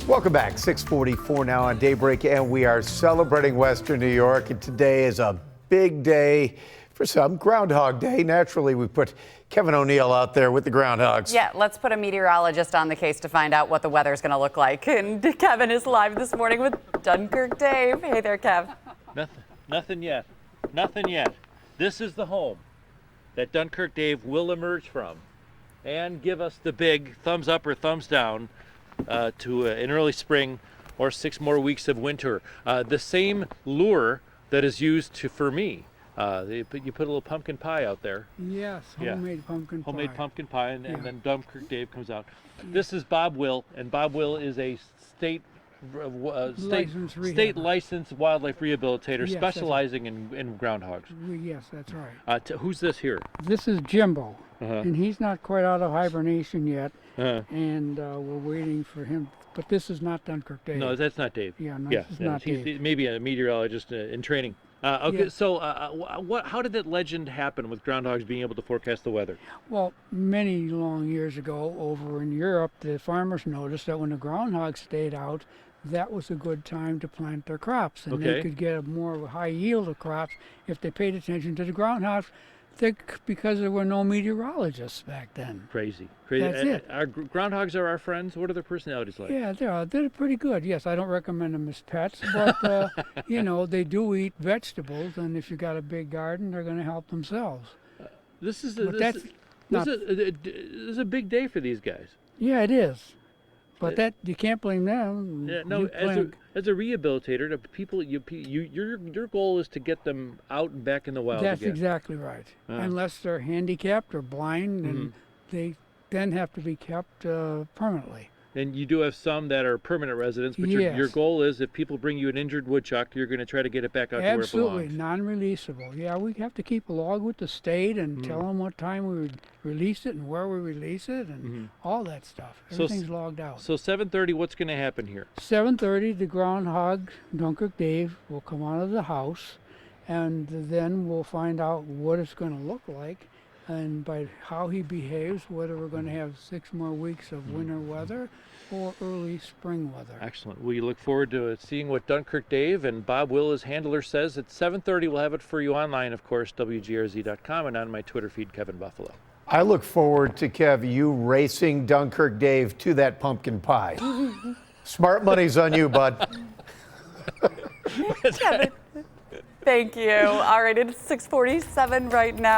Welcome back. 6:44 now on Daybreak, and we are celebrating Western New York. And today is a big day for some, Groundhog Day. Naturally, we put Kevin O'Neill out there with the groundhogs. Yeah, let's put a meteorologist on the case to find out what the weather's going to look like. And Kevin is live this morning with Dunkirk Dave. Hey there, Kev. Nothing yet. Nothing yet. This is the home that Dunkirk Dave will emerge from and give us the big thumbs up or thumbs down to an early spring or 6 more weeks of winter. The same lure that is used for me. You put a little pumpkin pie out there. Yes, homemade pumpkin pie. Homemade pumpkin pie, and then Dunkirk Dave comes out. This is Bob Will, and Bob Will is a state licensed wildlife rehabilitator, specializing in groundhogs. Yes, that's right. Who's this here? This is Jimbo, and he's not quite out of hibernation yet, and we're waiting for him. But this is not Dunkirk Dave. No, that's not Dave. Yeah, no, this is not Dave. He's maybe a meteorologist in training. Okay, so how did that legend happen with groundhogs being able to forecast the weather? Well, many long years ago over in Europe, the farmers noticed that when the groundhogs stayed out, that was a good time to plant their crops, and they could get a more high yield of crops if they paid attention to the groundhogs. Because there were no meteorologists back then. Crazy. That's it. Our groundhogs are our friends. What are their personalities like? Yeah, they're pretty good. Yes, I don't recommend them as pets, but you know, they do eat vegetables, and if you got a big garden, they're going to help themselves. This is a big day for these guys. Yeah, it is. But that you can't blame them. Yeah, no, as a rehabilitator, the people your goal is to get them out and back in the wild. That's again. Exactly right. Unless they're handicapped or blind, and they then have to be kept permanently. And you do have some that are permanent residents, but your goal is if people bring you an injured woodchuck, you're going to try to get it back out to where it belongs. Absolutely, non-releasable. Yeah, we have to keep a log with the state and tell them what time we release it and where we release it and all that stuff. Everything's logged out. So 7:30, what's going to happen here? 7:30, the groundhog, Dunkirk Dave, will come out of the house, and then we'll find out what it's going to look like. And by how he behaves, whether we're going to have 6 more weeks of winter weather or early spring weather. Excellent. We look forward to seeing what Dunkirk Dave and Bob Will, his handler, says at 7:30. We'll have it for you online, of course, WGRZ.com, and on my Twitter feed, Kevin Buffalo. I look forward to, Kev, you racing Dunkirk Dave to that pumpkin pie. Smart money's on you, bud. Kevin, thank you. All right, it's 6:47 right now.